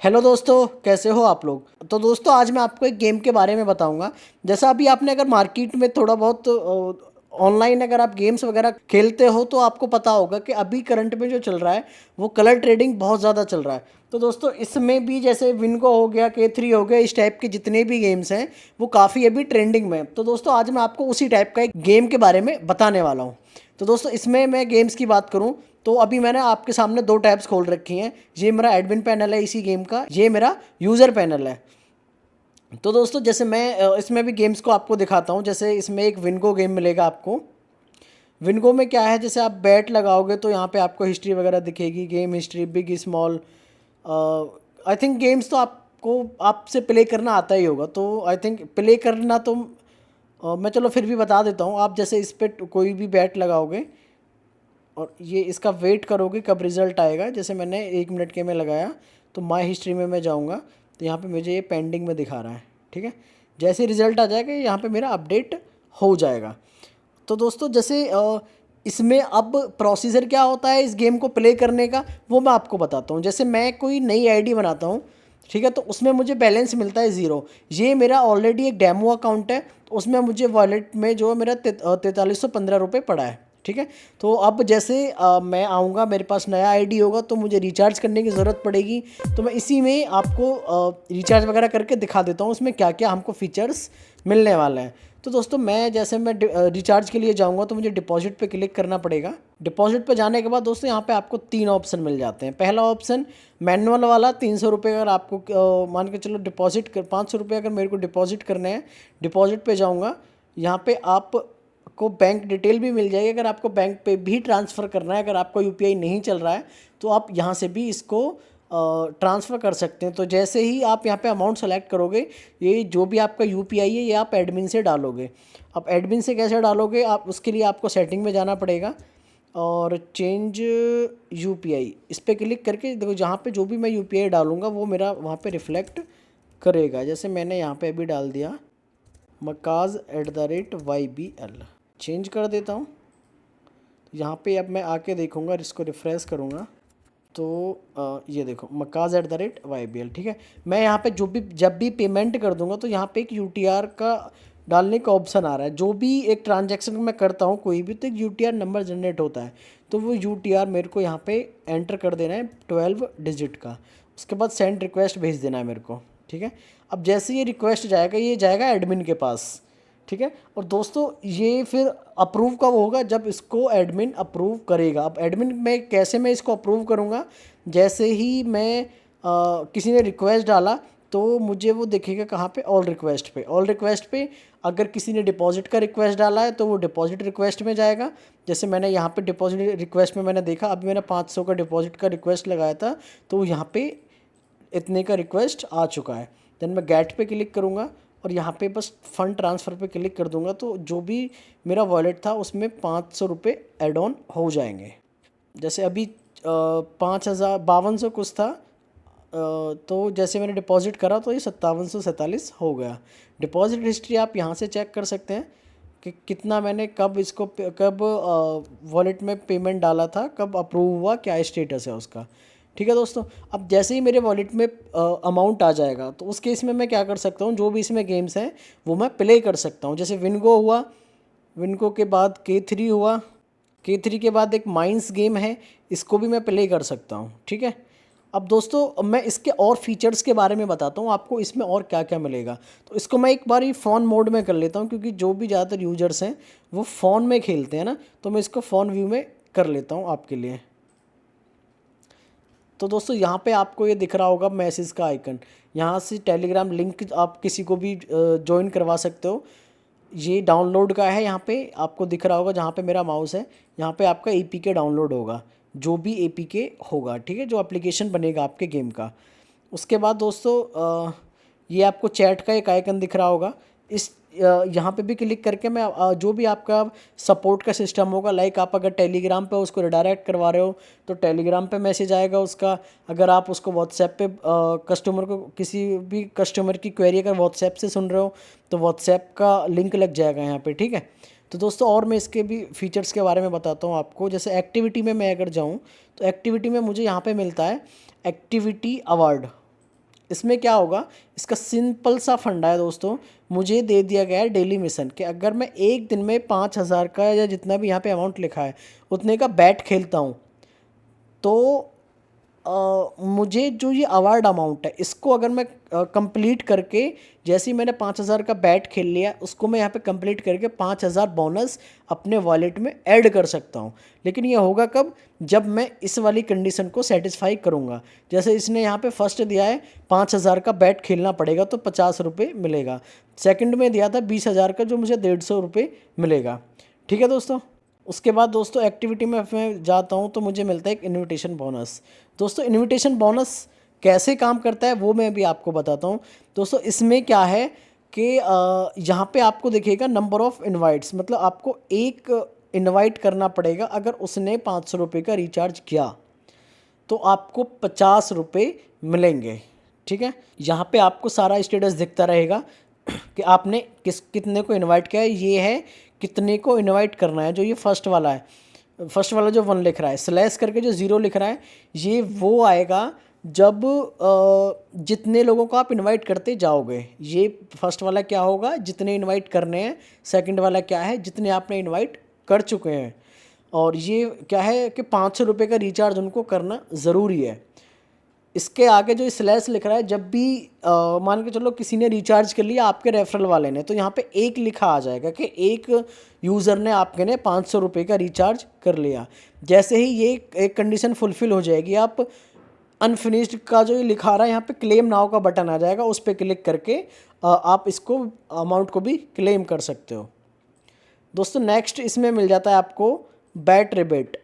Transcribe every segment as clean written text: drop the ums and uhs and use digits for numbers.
Hello दोस्तों, कैसे हो आप लोग। तो दोस्तों आज मैं आपको एक गेम के बारे में बताऊंगा। जैसा अभी आपने अगर मार्केट में थोड़ा बहुत ऑनलाइन अगर आप गेम्स वगैरह खेलते हो तो आपको पता होगा कि अभी करंट में जो चल रहा है वो कलर ट्रेडिंग बहुत ज़्यादा चल रहा है। तो दोस्तों इसमें भी जैसे विनको हो गया, K3 हो गया, इस टाइप के जितने भी गेम्स हैं वो काफ़ी अभी ट्रेंडिंग में है। तो दोस्तों आज मैं आपको उसी टाइप का एक गेम के बारे में बताने वाला हूँ। तो दोस्तों इसमें मैं गेम्स की बात करूं तो अभी मैंने आपके सामने दो टैब्स खोल रखी हैं। ये मेरा एडमिन पैनल है इसी गेम का, ये मेरा यूज़र पैनल है। तो दोस्तों जैसे मैं इसमें भी गेम्स को आपको दिखाता हूं। जैसे इसमें एक विनको गेम मिलेगा आपको। विनको में क्या है, जैसे आप बैट लगाओगे तो यहाँ पे आपको हिस्ट्री वगैरह दिखेगी, game history, big small. I think games तो आपको आपसे प्ले करना आता ही होगा, तो आई थिंक प्ले करना तो मैं चलो फिर भी बता देता हूँ। आप जैसे इस पर कोई भी बैट लगाओगे और ये इसका वेट करोगे कब रिज़ल्ट आएगा। जैसे मैंने 1 मिनट के में लगाया तो माय हिस्ट्री में मैं जाऊंगा तो यहाँ पे मुझे ये पेंडिंग में दिखा रहा है। ठीक है, जैसे रिज़ल्ट आ जाएगा यहाँ पे मेरा अपडेट हो जाएगा। तो दोस्तों जैसे इसमें अब प्रोसीजर क्या होता है इस गेम को प्ले करने का वो मैं आपको बताता हूँ। जैसे मैं कोई नई आईडी बनाता हूँ, ठीक है, तो उसमें मुझे बैलेंस मिलता है ज़ीरो। ये मेरा ऑलरेडी एक डेमो अकाउंट है, तो उसमें मुझे वॉलेट में जो है मेरा 4315 रुपये पड़ा है। ठीक है, तो अब जैसे मैं आऊँगा, मेरे पास नया आईडी होगा तो मुझे रिचार्ज करने की ज़रूरत पड़ेगी। तो मैं इसी में आपको रिचार्ज वगैरह करके दिखा देता हूँ उसमें क्या क्या हमको फ़ीचर्स मिलने वाले हैं। तो दोस्तों मैं जैसे मैं रिचार्ज के लिए जाऊंगा तो मुझे डिपॉजिट पे क्लिक करना पड़ेगा। डिपॉजिट पे जाने के बाद दोस्तों यहाँ पे आपको 3 ऑप्शन मिल जाते हैं। पहला ऑप्शन मैनुअल वाला 300 रुपये, अगर आपको मान के चलो डिपॉजिट कर 500 रुपये अगर मेरे को डिपॉजिट करने हैं, डिपॉजिट पे जाऊँगा। यहाँ पे आपको बैंक डिटेल भी मिल जाएगी। अगर आपको बैंक पे भी ट्रांसफ़र करना है, अगर आपका यूपीआई नहीं चल रहा है तो आप यहाँ से भी इसको ट्रांसफ़र कर सकते हैं। तो जैसे ही आप यहाँ पे अमाउंट सेलेक्ट करोगे, ये जो भी आपका यूपीआई है ये आप एडमिन से डालोगे। अब एडमिन से कैसे डालोगे, आप उसके लिए आपको सेटिंग में जाना पड़ेगा और चेंज यूपीआई इस पर क्लिक करके देखो, जहाँ पे जो भी मैं यूपीआई डालूँगा वो मेरा वहाँ पे रिफ्लेक्ट करेगा। जैसे मैंने यहाँ पे अभी डाल दिया mcaz@ybl, चेंज कर देता हूँ। यहाँ पे अब मैं आके देखूँगा और इसको रिफ़्रेश करूँगा तो ये देखो mcaz@ybl। ठीक है, मैं यहाँ पे जो भी जब भी पेमेंट कर दूंगा तो यहाँ पे एक यूटीआर का डालने का ऑप्शन आ रहा है। जो भी एक ट्रांजैक्शन मैं करता हूँ कोई भी, तो एक यूटीआर नंबर जनरेट होता है। तो वो यूटीआर मेरे को यहाँ पे एंटर कर देना है 12 डिजिट का। उसके बाद सेंड रिक्वेस्ट भेज देना है मेरे को। ठीक है, अब जैसे ये रिक्वेस्ट जाएगा ये जाएगा एडमिन के पास। ठीक है, और दोस्तों ये फिर अप्रूव कब होगा, जब इसको एडमिन अप्रूव करेगा। अब एडमिन में कैसे मैं इसको अप्रूव करूँगा, जैसे ही मैं किसी ने रिक्वेस्ट डाला तो मुझे वो दिखेगा कहाँ पे, ऑल रिक्वेस्ट पे। ऑल रिक्वेस्ट पे अगर किसी ने डिपॉजिट का रिक्वेस्ट डाला है तो वो डिपॉजिट रिक्वेस्ट में जाएगा। जैसे मैंने यहाँ पे डिपॉजिट रिक्वेस्ट में मैंने देखा, अभी मैंने 500 का डिपॉजिट का रिक्वेस्ट लगाया था तो यहाँ पे इतने का रिक्वेस्ट आ चुका है। देन मैं गेट पे क्लिक करूँगा और यहाँ पे बस फ़ंड ट्रांसफ़र पे क्लिक कर दूँगा तो जो भी मेरा वॉलेट था उसमें 500 रुपये एड ऑन हो जाएंगे। जैसे अभी 5200 कुछ था, तो जैसे मैंने डिपॉजिट करा तो ये 5747 हो गया। डिपॉजिट हिस्ट्री आप यहाँ से चेक कर सकते हैं कि कितना मैंने कब इसको कब वॉलेट में पेमेंट डाला था, कब अप्रूव हुआ, क्या स्टेटस है उसका। ठीक है दोस्तों, अब जैसे ही मेरे वॉलेट में अमाउंट आ जाएगा तो उस केस में मैं क्या कर सकता हूँ, जो भी इसमें गेम्स हैं वो मैं प्ले कर सकता हूँ। जैसे विनको हुआ, विनको के बाद K3 हुआ, K3 के बाद एक माइंस गेम है, इसको भी मैं प्ले कर सकता हूँ। ठीक है, अब दोस्तों अब मैं इसके और फीचर्स के बारे में बताता हूँ आपको, इसमें और क्या क्या मिलेगा। तो इसको मैं एक बार ही फ़ोन मोड में कर लेता हूँ क्योंकि जो भी ज़्यादातर यूजर्स हैं वो फ़ोन में खेलते हैं ना, तो मैं इसको फ़ोन व्यू में कर लेता हूँ आपके लिए। तो दोस्तों यहाँ पे आपको ये दिख रहा होगा मैसेज का आइकन, यहाँ से टेलीग्राम लिंक आप किसी को भी ज्वाइन करवा सकते हो। ये डाउनलोड का है, यहाँ पे आपको दिख रहा होगा जहाँ पे मेरा माउस है, यहाँ पे आपका एपीके डाउनलोड होगा, जो भी एपीके होगा। ठीक है, जो एप्लीकेशन बनेगा आपके गेम का। उसके बाद दोस्तों ये आपको चैट का एक आइकन दिख रहा होगा, इस यहाँ पे भी क्लिक करके मैं जो भी आपका सपोर्ट का सिस्टम होगा, लाइक आप अगर टेलीग्राम पे उसको रिडायरेक्ट करवा रहे हो तो टेलीग्राम पे मैसेज आएगा उसका। अगर आप उसको व्हाट्सएप पे कस्टमर को, किसी भी कस्टमर की क्वेरी अगर व्हाट्सएप से सुन रहे हो तो व्हाट्सएप का लिंक लग जाएगा यहाँ पे। ठीक है, तो दोस्तों और मैं इसके भी फीचर्स के बारे में बताता हूँ आपको। जैसे एक्टिविटी में मैं अगर जाऊँ तो एक्टिविटी में मुझे यहाँ पे मिलता है एक्टिविटी अवार्ड। इसमें क्या होगा, इसका सिंपल सा फंडा है दोस्तों, मुझे दे दिया गया है डेली मिशन कि अगर मैं एक दिन में 5,000 का या जितना भी यहाँ पे अमाउंट लिखा है उतने का बैट खेलता हूँ, तो मुझे जो ये अवार्ड अमाउंट है इसको अगर मैं कंप्लीट करके, जैसे ही मैंने 5,000 का बैट खेल लिया उसको मैं यहाँ पे कंप्लीट करके 5,000 बोनस अपने वॉलेट में ऐड कर सकता हूँ। लेकिन ये होगा कब, जब मैं इस वाली कंडीशन को सेटिस्फाई करूँगा। जैसे इसने यहाँ पे फर्स्ट दिया है 5,000 का बैट खेलना पड़ेगा तो 50 रुपये मिलेगा, सेकंड में दिया था 20,000 का जो मुझे 150 रुपये मिलेगा। ठीक है दोस्तों। उसके बाद दोस्तों एक्टिविटी में मैं जाता हूँ तो मुझे मिलता है एक इनविटेशन बोनस। दोस्तों इनविटेशन बोनस कैसे काम करता है वो मैं भी आपको बताता हूँ। दोस्तों इसमें क्या है कि यहाँ पे आपको दिखेगा नंबर ऑफ़ इनवाइट्स, मतलब आपको एक इनवाइट करना पड़ेगा। अगर उसने 500 रुपये का रिचार्ज किया तो आपको 50 रुपये मिलेंगे। ठीक है, यहाँ पे आपको सारा स्टेटस दिखता रहेगा कि आपने कितने को इनवाइट किया है, ये है कितने को इनवाइट करना है। जो ये फर्स्ट वाला है, फर्स्ट वाला जो 1 लिख रहा है, स्लैश करके जो 0 लिख रहा है, ये वो आएगा जब जितने लोगों को आप इनवाइट करते जाओगे। ये फर्स्ट वाला क्या होगा, जितने इनवाइट करने हैं। सेकंड वाला क्या है, जितने आपने इनवाइट कर चुके हैं। और ये क्या है कि 500 रुपये का रिचार्ज उनको करना ज़रूरी है। इसके आगे जो स्लैश लिख रहा है, जब भी मान के चलो किसी ने रिचार्ज कर लिया आपके रेफरल वाले ने, तो यहाँ पे एक लिखा आ जाएगा कि एक यूज़र ने आपके ने 500 रुपये का रिचार्ज कर लिया। जैसे ही ये एक कंडीशन फुलफ़िल हो जाएगी, आप अनफिनिश्ड का जो ये लिखा रहा है यहाँ पे क्लेम नाउ का बटन आ जाएगा, उस पर क्लिक करके आप इसको अमाउंट को भी क्लेम कर सकते हो। दोस्तों नेक्स्ट इसमें मिल जाता है आपको bat rebate.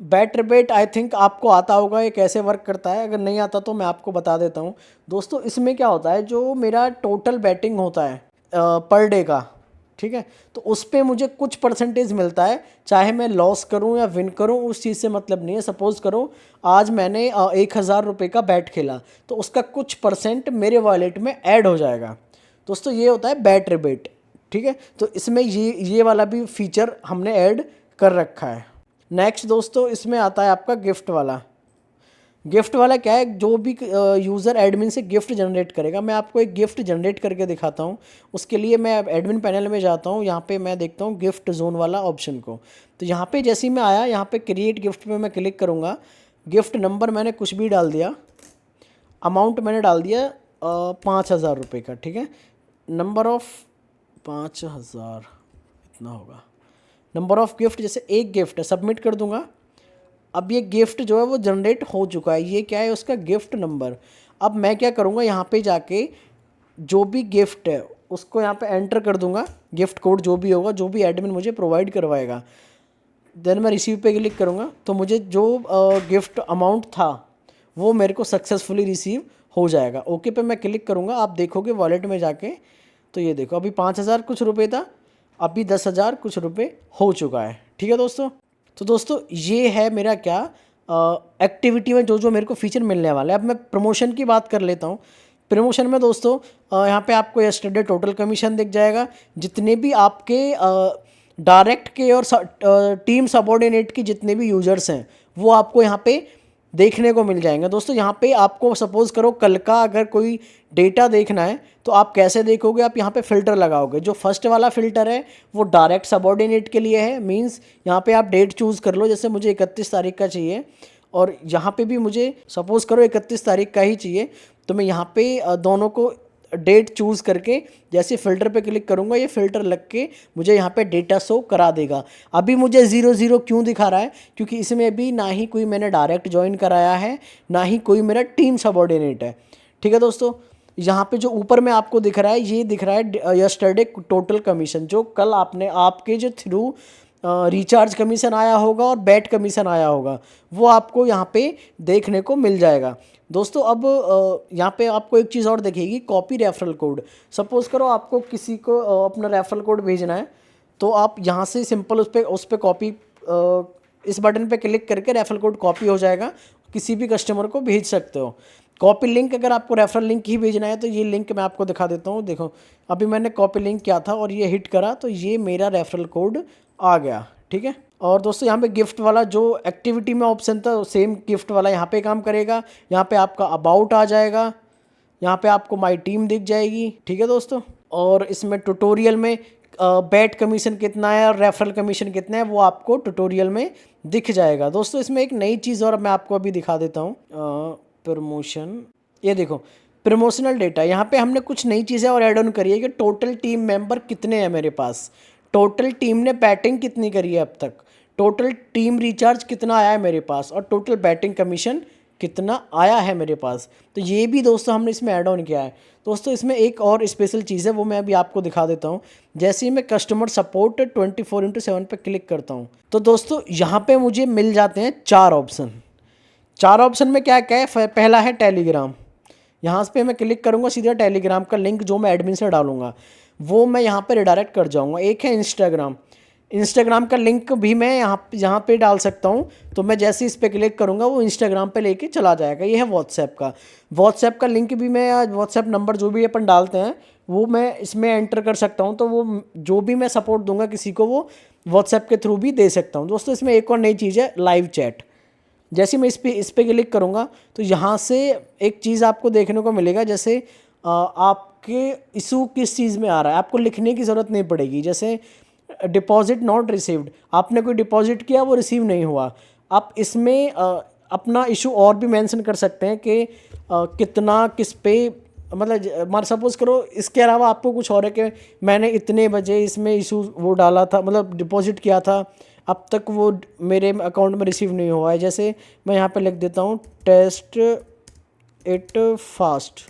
Bat rebate I think आपको आता होगा ये कैसे वर्क करता है, अगर नहीं आता तो मैं आपको बता देता हूँ। दोस्तों इसमें क्या होता है, जो मेरा टोटल बैटिंग होता है पर डे का, ठीक है, तो उस पर मुझे कुछ परसेंटेज मिलता है। चाहे मैं लॉस करूं या विन करूं, उस चीज़ से मतलब नहीं है। सपोज़ करो आज मैंने 1,000 रुपये का बैट खेला तो उसका कुछ परसेंट मेरे वॉलेट में ऐड हो जाएगा। दोस्तों ये होता है बैट रिबेट। ठीक है, तो इसमें ये वाला भी फीचर हमने ऐड कर रखा है। नेक्स्ट दोस्तों इसमें आता है आपका गिफ्ट वाला। गिफ्ट वाला क्या है, जो भी यूज़र एडमिन से गिफ्ट जनरेट करेगा, मैं आपको एक गिफ्ट जनरेट करके दिखाता हूँ। उसके लिए मैं एडमिन पैनल में जाता हूँ, यहाँ पे मैं देखता हूँ गिफ्ट जोन वाला ऑप्शन को। तो यहाँ पे जैसे ही मैं आया, यहाँ पे क्रिएट गिफ्ट पे मैं क्लिक करूँगा। गिफ्ट नंबर मैंने कुछ भी डाल दिया, अमाउंट मैंने डाल दिया 5,000 रुपये का। ठीक है, नंबर ऑफ़ 5,000 इतना होगा। नंबर ऑफ़ गिफ्ट जैसे एक गिफ्ट है, सबमिट कर दूंगा। अब ये गिफ्ट जो है वो जनरेट हो चुका है। ये क्या है, उसका गिफ्ट नंबर। अब मैं क्या करूँगा, यहाँ पे जाके जो भी गिफ्ट है उसको यहाँ पे एंटर कर दूंगा, गिफ्ट कोड जो भी होगा, जो भी एडमिन मुझे प्रोवाइड करवाएगा। देन मैं रिसीव पे क्लिक करूँगा तो मुझे जो गिफ्ट अमाउंट था वो मेरे को सक्सेसफुली रिसीव हो जाएगा। ओके पे मैं क्लिक करूँगा, आप देखोगे वॉलेट में जाके, तो ये देखो अभी 5,000 कुछ रुपये था, अभी 10,000 कुछ रुपये हो चुका है। ठीक है दोस्तों, तो दोस्तों ये है मेरा क्या एक्टिविटी में जो जो मेरे को फीचर मिलने वाला है। अब मैं प्रमोशन की बात कर लेता हूँ। प्रमोशन में दोस्तों यहाँ पे आपको यस्टरडे टोटल कमीशन दिख जाएगा। जितने भी आपके डायरेक्ट के और टीम सबऑर्डिनेट की जितने भी यूजर्स हैं वो आपको यहाँ पे देखने को मिल जाएंगे। दोस्तों यहाँ पे आपको सपोज़ करो कल का अगर कोई डेटा देखना है तो आप कैसे देखोगे, आप यहाँ पे फ़िल्टर लगाओगे। जो फर्स्ट वाला फ़िल्टर है वो डायरेक्ट सबऑर्डिनेट के लिए है, मींस यहाँ पे आप डेट चूज़ कर लो। जैसे मुझे 31 तारीख का चाहिए और यहाँ पे भी मुझे सपोज़ करो 31 तारीख का ही चाहिए, तो मैं यहाँ पे दोनों को डेट चूज़ करके जैसे फ़िल्टर पे क्लिक करूँगा, ये फ़िल्टर लग के मुझे यहाँ पे डेटा शो करा देगा। अभी मुझे 0 क्यों दिखा रहा है, क्योंकि इसमें अभी ना ही कोई मैंने डायरेक्ट ज्वाइन कराया है, ना ही कोई मेरा टीम सबऑर्डिनेट है। ठीक है दोस्तों, यहाँ पे जो ऊपर में आपको दिख रहा है, ये दिख रहा है यस्टरडे टोटल कमीशन, जो कल आपने आपके जो थ्रू रिचार्ज कमीशन आया होगा और बैट कमीशन आया होगा, वो आपको यहाँ पे देखने को मिल जाएगा। दोस्तों अब यहाँ पे आपको एक चीज़ और दिखेगी, कॉपी रेफरल कोड। सपोज़ करो आपको किसी को अपना रेफरल कोड भेजना है, तो आप यहाँ से सिंपल उस पर कॉपी, इस बटन पे क्लिक करके रेफरल कोड कॉपी हो जाएगा, किसी भी कस्टमर को भेज सकते हो। कॉपी लिंक अगर आपको रेफरल लिंक ही भेजना है तो ये लिंक मैं आपको दिखा देता हूँ। देखो अभी मैंने कॉपी लिंक किया था और ये हिट करा तो ये मेरा रेफरल कोड आ गया। ठीक है, और दोस्तों यहाँ पे गिफ्ट वाला जो एक्टिविटी में ऑप्शन था सेम गिफ्ट वाला यहाँ पे काम करेगा। यहाँ पे आपका अबाउट आ जाएगा, यहाँ पे आपको माई टीम दिख जाएगी, ठीक है दोस्तों। और इसमें ट्यूटोरियल में बैट कमीशन कितना है और रेफरल कमीशन कितना है वो आपको ट्यूटोरियल में दिख जाएगा दोस्तों। इसमें एक नई चीज़ और मैं आपको अभी दिखा देता हूँ, प्रमोशन, ये देखो प्रमोशनल डेटा। यहाँ पे हमने कुछ नई चीज़ें और ऐड ऑन करी है कि टोटल टीम मेंबर कितने हैं मेरे पास, टोटल टीम ने बैटिंग कितनी करी है अब तक, टोटल टीम रिचार्ज कितना आया है मेरे पास, और टोटल बैटिंग कमीशन कितना आया है मेरे पास। तो ये भी दोस्तों हमने इसमें ऐड ऑन किया है दोस्तों। इसमें एक और स्पेशल चीज़ है वो मैं अभी आपको दिखा देता हूँ। जैसे ही मैं कस्टमर सपोर्ट 24/7 पे क्लिक करता हूँ तो दोस्तों यहाँ पे मुझे मिल जाते हैं 4 ऑप्शन। 4 ऑप्शन में क्या क्या है, पहला है टेलीग्राम। यहाँ पे मैं क्लिक करूँगा, सीधा टेलीग्राम का लिंक जो मैं एडमिन से डालूंगा वो मैं यहाँ पे रिडायरेक्ट कर जाऊँगा। एक है इंस्टाग्राम, इंस्टाग्राम का लिंक भी मैं यहाँ पे डाल सकता हूँ। तो मैं जैसे इस पर क्लिक करूँगा वो इंस्टाग्राम पे लेके चला जाएगा। ये है व्हाट्सएप का लिंक भी मैं, व्हाट्सएप नंबर जो भी अपन डालते हैं वो मैं इसमें एंटर कर सकता हूँ। तो वो जो भी मैं सपोर्ट दूंगा किसी को वो व्हाट्सएप के थ्रू भी दे सकता हूँ दोस्तों। इसमें एक और नई चीज़ है लाइव चैट। जैसे मैं इस पे क्लिक करूँगा तो यहाँ से एक चीज़ आपको देखने को मिलेगा, जैसे आपके इशू किस चीज़ में आ रहा है आपको लिखने की ज़रूरत नहीं पड़ेगी। जैसे डिपॉजिट नॉट रिसीव्ड, आपने कोई डिपॉजिट किया वो रिसीव नहीं हुआ, आप इसमें अपना इशू और भी मेंशन कर सकते हैं कि कितना किस पे, मतलब मान सपोज़ करो इसके अलावा आपको कुछ और है कि मैंने इतने बजे इसमें इशू वो डाला था, मतलब डिपॉजिट किया था, अब तक वो मेरे अकाउंट में रिसीव नहीं हुआ है। जैसे मैं यहाँ पे लिख देता हूँ टेस्ट इट फास्ट,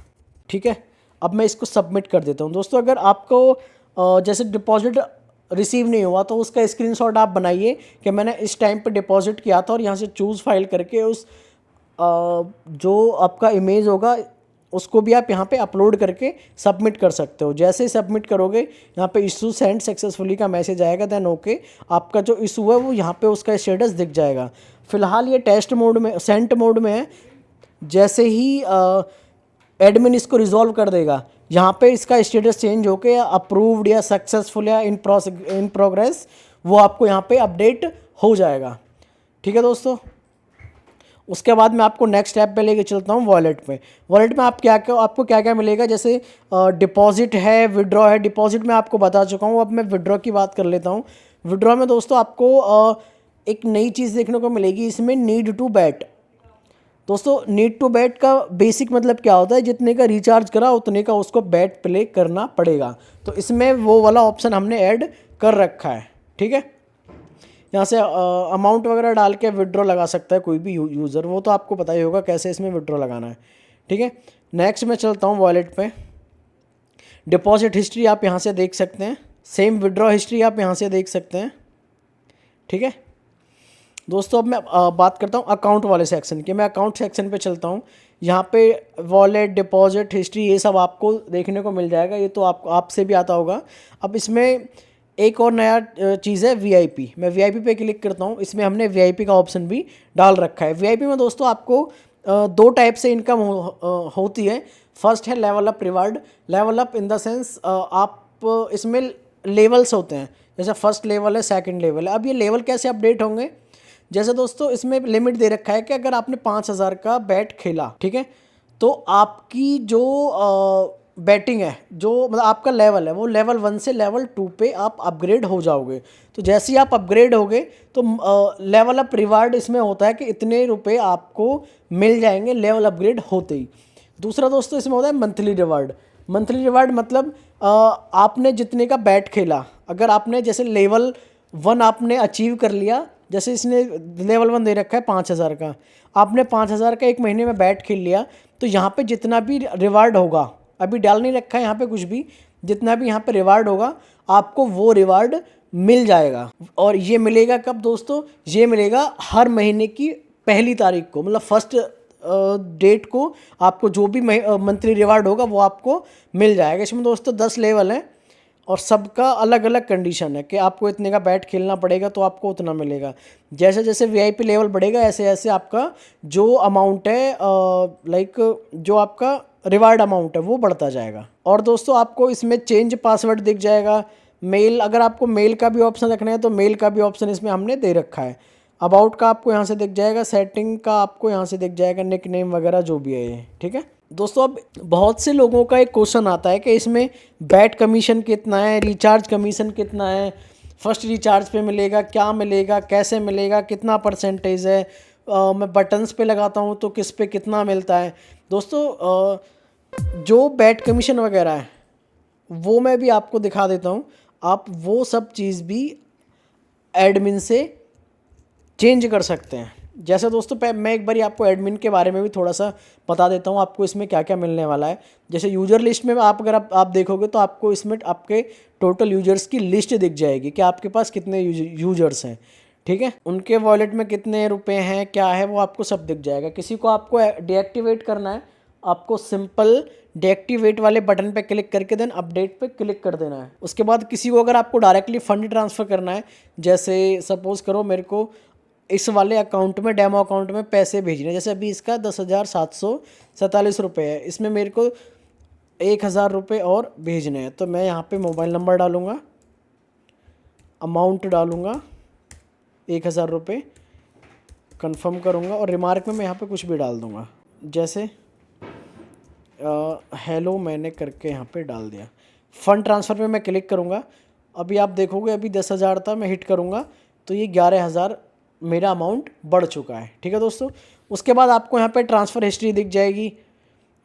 ठीक है। अब मैं इसको सबमिट कर देता हूँ दोस्तों। अगर आपको जैसे डिपॉजिट रिसीव नहीं हुआ तो उसका स्क्रीनशॉट आप बनाइए कि मैंने इस टाइम पे डिपॉजिट किया था, और यहाँ से चूज़ फाइल करके उस जो आपका इमेज होगा उसको भी आप यहाँ पे अपलोड करके सबमिट कर सकते हो। जैसे ही सबमिट करोगे यहाँ पे इशू सेंड सक्सेसफुली का मैसेज आएगा, देन ओके आपका जो इशू है वो यहाँ पे उसका स्टेटस दिख जाएगा। फिलहाल ये टेस्ट मोड में, सेंट मोड में है। जैसे ही एडमिन इसको रिजॉल्व कर देगा यहाँ पे इसका स्टेटस चेंज होके अप्रूव्ड या सक्सेसफुल या इन प्रोग्रेस वो आपको यहाँ पे अपडेट हो जाएगा, ठीक है दोस्तों। उसके बाद मैं आपको नेक्स्ट स्टेप पे लेके चलता हूँ वॉलेट में। वॉलेट में आपको क्या क्या मिलेगा, जैसे डिपॉजिट है, विड्रॉ है। डिपॉजिट में आपको बता चुका हूँ, अब मैं विड्रॉ की बात कर लेता हूँ। विड्रॉ में दोस्तों आपको एक नई चीज़ देखने को मिलेगी, इसमें नीड टू बैट। दोस्तों नीड टू बैट का बेसिक मतलब क्या होता है, जितने का रिचार्ज करा उतने का उसको बैट प्ले करना पड़ेगा। तो इसमें वो वाला ऑप्शन हमने ऐड कर रखा है, ठीक है। यहाँ से अमाउंट वगैरह डाल के विड्रॉ लगा सकता है कोई भी यूज़र, वो तो आपको पता ही होगा कैसे इसमें विड्रॉ लगाना है, ठीक है। नेक्स्ट मैं चलता हूँ वॉलेट पे। डिपॉजिट हिस्ट्री आप यहाँ से देख सकते हैं, सेम विड्रॉ हिस्ट्री आप यहाँ से देख सकते हैं, ठीक है दोस्तों। अब मैं बात करता हूँ अकाउंट वाले सेक्शन की। मैं अकाउंट सेक्शन पे चलता हूँ। यहाँ पे वॉलेट, डिपॉजिट हिस्ट्री ये सब आपको देखने को मिल जाएगा, ये तो आपसे भी आता होगा। अब इसमें एक और नया चीज़ है वीआईपी। मैं वीआईपी पे क्लिक करता हूँ, इसमें हमने वीआईपी का ऑप्शन भी डाल रखा है। वीआईपी में दोस्तों आपको 2 टाइप से इनकम होती है। फर्स्ट है level up reward. Level up in the sense आप इसमें लेवल्स होते हैं, जैसे फर्स्ट लेवल है, सेकंड लेवल है। अब ये लेवल कैसे अपडेट होंगे, जैसे दोस्तों इसमें लिमिट दे रखा है कि अगर आपने 5,000 का बैट खेला, ठीक है, तो आपकी जो बैटिंग है, जो मतलब आपका लेवल है वो लेवल 1 से लेवल 2 पे आप अपग्रेड हो जाओगे। तो जैसे ही आप अपग्रेड होगे तो लेवल अप रिवार्ड इसमें होता है कि इतने रुपए आपको मिल जाएंगे लेवल अपग्रेड होते ही। दूसरा दोस्तों इसमें होता है मंथली रिवार्ड। मंथली रिवार्ड मतलब आपने जितने का बैट खेला, अगर आपने जैसे लेवल 1 आपने अचीव कर लिया, जैसे इसने लेवल 1 दे रखा है 5,000 का, आपने 5,000 का एक महीने में बैट खेल लिया, तो यहाँ पे जितना भी रिवार्ड होगा, अभी डाल नहीं रखा है यहाँ पे कुछ भी, जितना भी यहाँ पे रिवार्ड होगा आपको वो रिवार्ड मिल जाएगा। और ये मिलेगा कब दोस्तों, ये मिलेगा हर महीने की पहली तारीख को, मतलब फर्स्ट डेट को आपको जो भी मंथली रिवार्ड होगा वो आपको मिल जाएगा। इसमें दोस्तों 10 लेवल हैं और सबका अलग अलग कंडीशन है कि आपको इतने का बैट खेलना पड़ेगा तो आपको उतना मिलेगा। जैसे जैसे वीआईपी लेवल बढ़ेगा ऐसे ऐसे आपका जो अमाउंट है लाइक जो आपका रिवार्ड अमाउंट है वो बढ़ता जाएगा। और दोस्तों आपको इसमें चेंज पासवर्ड दिख जाएगा। मेल, अगर आपको मेल का भी ऑप्शन रखना है तो मेल का भी ऑप्शन इसमें हमने दे रखा है। अबाउट का आपको यहाँ से दिख जाएगा, सेटिंग का आपको यहाँ से दिख जाएगा, निक नेम वगैरह जो भी है ये, ठीक है। दोस्तों अब बहुत से लोगों का एक क्वेश्चन आता है कि इसमें बैट कमीशन कितना है, रिचार्ज कमीशन कितना है, फर्स्ट रिचार्ज पे मिलेगा, क्या मिलेगा, कैसे मिलेगा, कितना परसेंटेज है, मैं बटन्स पे लगाता हूँ तो किस पे कितना मिलता है। दोस्तों जो बैट कमीशन वगैरह है वो मैं भी आपको दिखा देता हूँ। आप वो सब चीज़ भी एडमिन से चेंज कर सकते हैं। जैसे दोस्तों मैं एक बार आपको एडमिन के बारे में भी थोड़ा सा बता देता हूँ आपको इसमें क्या क्या मिलने वाला है। जैसे यूज़र लिस्ट में आप अगर आप देखोगे तो आपको इसमें आपके टोटल यूज़र्स की लिस्ट दिख जाएगी कि आपके पास कितने यूज़र्स हैं, ठीक है, उनके वॉलेट में कितने रुपए हैं, क्या है, वो आपको सब दिख जाएगा। किसी को आपको डीएक्टिवेट करना है, आपको सिंपल डीएक्टिवेट वाले बटन पे क्लिक करके देन अपडेट पे क्लिक कर देना है। उसके बाद किसी को अगर आपको डायरेक्टली फंड ट्रांसफ़र करना है, जैसे सपोज़ करो मेरे को इस वाले अकाउंट में, डेमो अकाउंट में पैसे भेजने, जैसे अभी इसका 10,747 रुपये है, इसमें मेरे को 1,000 रुपये और भेजने हैं। तो मैं यहाँ पे मोबाइल नंबर डालूँगा, अमाउंट डालूँगा 1,000 रुपये, कन्फर्म करूँगा और रिमार्क में मैं यहाँ पे कुछ भी डाल दूँगा, जैसे हेलो मैंने करके यहाँ पे डाल दिया। फ़ंड ट्रांसफ़र पे मैं क्लिक करूँगा। अभी आप देखोगे अभी 10,000 था, मैं हिट करूँगा तो ये 11,000 मेरा अमाउंट बढ़ चुका है, ठीक है दोस्तों। उसके बाद आपको यहाँ पे ट्रांसफ़र हिस्ट्री दिख जाएगी,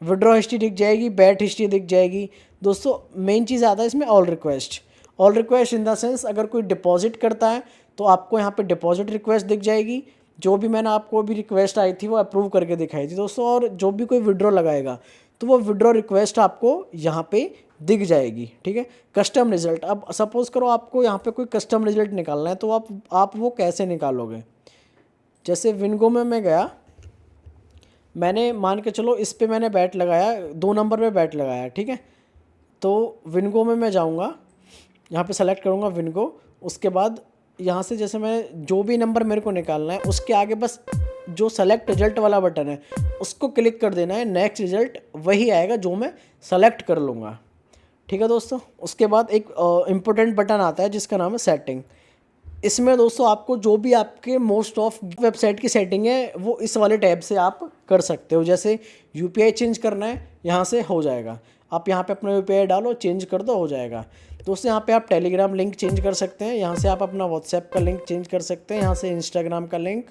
विड्रॉ हिस्ट्री दिख जाएगी, बैट हिस्ट्री दिख जाएगी। दोस्तों मेन चीज़ आता है इसमें all request in the sense अगर कोई डिपॉजिट करता है तो आपको यहाँ पे डिपॉजिट रिक्वेस्ट दिख जाएगी। जो भी मैंने आपको अभी रिक्वेस्ट आई थी वो अप्रूव करके दिखाई थी दोस्तों। और जो भी कोई विड्रॉ लगाएगा तो वो विड्रॉ रिक्वेस्ट आपको यहाँ पे दिख जाएगी, ठीक है। कस्टम रिजल्ट, अब सपोज़ करो आपको यहाँ पे कोई कस्टम रिजल्ट निकालना है तो आप वो कैसे निकालोगे। जैसे विनगो में मैं गया, मैंने मान के चलो इस पे मैंने बैट लगाया, 2 नंबर पे बैट लगाया, ठीक है। तो विनगो में मैं जाऊँगा, यहाँ पे सेलेक्ट करूँगा विनगो। उसके बाद यहाँ से जैसे मैं जो भी नंबर मेरे को निकालना है उसके आगे बस जो सेलेक्ट रिजल्ट वाला बटन है उसको क्लिक कर देना है, नेक्स्ट रिजल्ट वही आएगा जो मैं सेलेक्ट कर लूँगा, ठीक है दोस्तों। उसके बाद एक इम्पोर्टेंट बटन आता है जिसका नाम है सेटिंग। इसमें दोस्तों आपको जो भी आपके मोस्ट ऑफ वेबसाइट की सेटिंग है वो इस वाले टैब से आप कर सकते हो। जैसे यूपीआई चेंज करना है यहाँ से हो जाएगा, आप यहाँ पे अपना यूपीआई डालो, चेंज कर दो, हो जाएगा दोस्तों। यहाँ पे आप टेलीग्राम लिंक चेंज कर सकते हैं, यहाँ से आप अपना व्हाट्सएप का लिंक चेंज कर सकते हैं, यहाँ से इंस्टाग्राम का लिंक,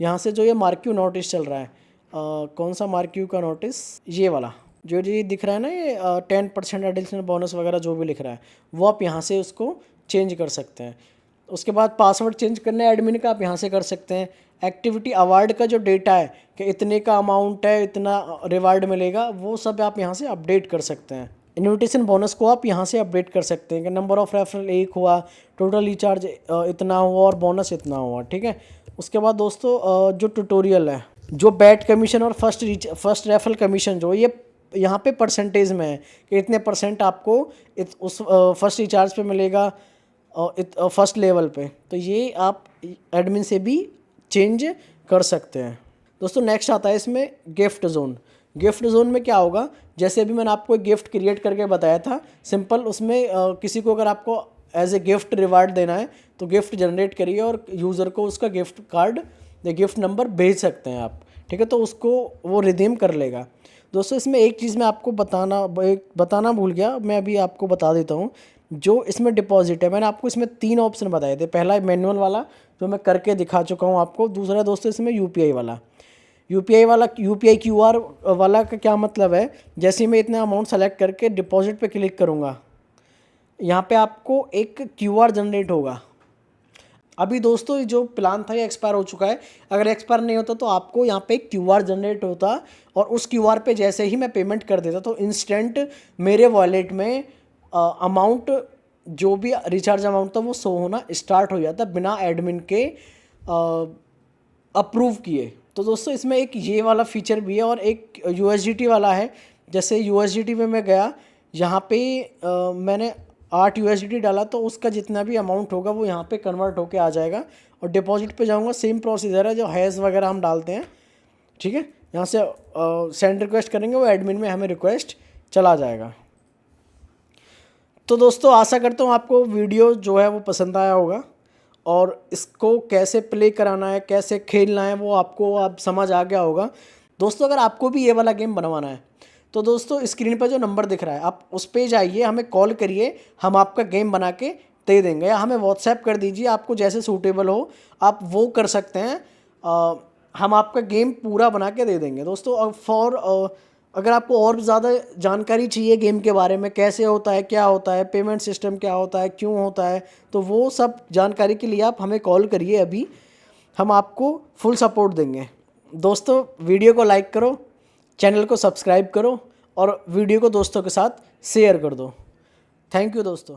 यहाँ से जो ये मार्क्यू नोटिस चल रहा है, कौन सा मार्क्यू का नोटिस, ये वाला जो ये दिख रहा है ना, ये 10% एडिशनल बोनस वगैरह जो भी लिख रहा है वो आप यहाँ से उसको चेंज कर सकते हैं। उसके बाद पासवर्ड चेंज करना है एडमिन का, आप यहाँ से कर सकते हैं। एक्टिविटी अवार्ड का जो डेटा है कि इतने का अमाउंट है, इतना रिवार्ड मिलेगा, वो सब आप यहाँ से अपडेट कर सकते हैं। इन्विटेशन बोनस को आप यहाँ से अपडेट कर सकते हैं कि नंबर ऑफ़ रेफरल 1 हुआ, टोटल रिचार्ज इतना हुआ और बोनस इतना हुआ, ठीक है। उसके बाद दोस्तों जो ट्यूटोरियल है, जो बैट कमीशन और फर्स्ट रेफरल कमीशन जो ये यहाँ पे परसेंटेज में है कि इतने परसेंट आपको उस फर्स्ट रिचार्ज पे मिलेगा फर्स्ट लेवल पे, तो ये आप एडमिन से भी चेंज कर सकते हैं दोस्तों। नेक्स्ट आता है इसमें गिफ्ट जोन। गिफ्ट जोन में क्या होगा, जैसे अभी मैंने आपको एक गिफ्ट क्रिएट करके बताया था सिंपल, उसमें किसी को अगर आपको एज ए गिफ्ट रिवार्ड देना है तो गिफ्ट जनरेट करिए और यूज़र को उसका गिफ्ट कार्ड या गिफ्ट नंबर भेज सकते हैं आप, ठीक है, तो उसको वो रिडीम कर लेगा। दोस्तों इसमें एक चीज़ मैं आपको बताना भूल गया, मैं अभी आपको बता देता हूँ। जो इसमें डिपॉजिट है, मैंने आपको इसमें 3 ऑप्शन बताए थे। पहला मैनुअल वाला जो मैं करके दिखा चुका हूँ आपको, दूसरा दोस्तों इसमें यूपीआई वाला। यूपीआई क्यूआर वाला का क्या मतलब है, जैसे ही मैं इतना अमाउंट सेलेक्ट करके डिपॉजिट पे क्लिक करूँगा, यहाँ पे आपको एक क्यूआर जनरेट होगा। अभी दोस्तों ये जो प्लान था ये एक्सपायर हो चुका है, अगर एक्सपायर नहीं होता तो आपको यहाँ पे एक क्यूआर जनरेट होता और उस क्यूआर पे जैसे ही मैं पेमेंट कर देता तो इंस्टेंट मेरे वॉलेट में अमाउंट, जो भी रिचार्ज अमाउंट था वो शो होना स्टार्ट हो जाता बिना एडमिन के अप्रूव किए। तो दोस्तों इसमें एक ये वाला फीचर भी है और एक यूएसडीटी वाला है। जैसे यूएसडीटी में मैं गया, यहाँ पे मैंने 8 यूएसडीटी डाला तो उसका जितना भी अमाउंट होगा वो यहाँ पे कन्वर्ट होके आ जाएगा। और डिपॉजिट पे जाऊँगा, सेम प्रोसीजर है, जो हैज़ वगैरह हम डालते हैं, ठीक है, यहाँ से सेंड रिक्वेस्ट करेंगे, वो एडमिन में हमें रिक्वेस्ट चला जाएगा। तो दोस्तों आशा करता हूँ आपको वीडियो जो है वो पसंद आया होगा और इसको कैसे प्ले कराना है, कैसे खेलना है वो आपको अब समझ आ गया होगा। दोस्तों अगर आपको भी ये वाला गेम बनवाना है तो दोस्तों स्क्रीन पर जो नंबर दिख रहा है आप उस पे जाइए, हमें कॉल करिए, हम आपका गेम बना के दे देंगे, या हमें व्हाट्सएप कर दीजिए, आपको जैसे सूटेबल हो आप वो कर सकते हैं। हम आपका गेम पूरा बना के दे देंगे दोस्तों। अगर आपको और ज़्यादा जानकारी चाहिए गेम के बारे में, कैसे होता है, क्या होता है, पेमेंट सिस्टम क्या होता है, क्यों होता है, तो वो सब जानकारी के लिए आप हमें कॉल करिए अभी, हम आपको फुल सपोर्ट देंगे। दोस्तों वीडियो को लाइक करो, चैनल को सब्सक्राइब करो और वीडियो को दोस्तों के साथ शेयर कर दो। थैंक यू दोस्तों।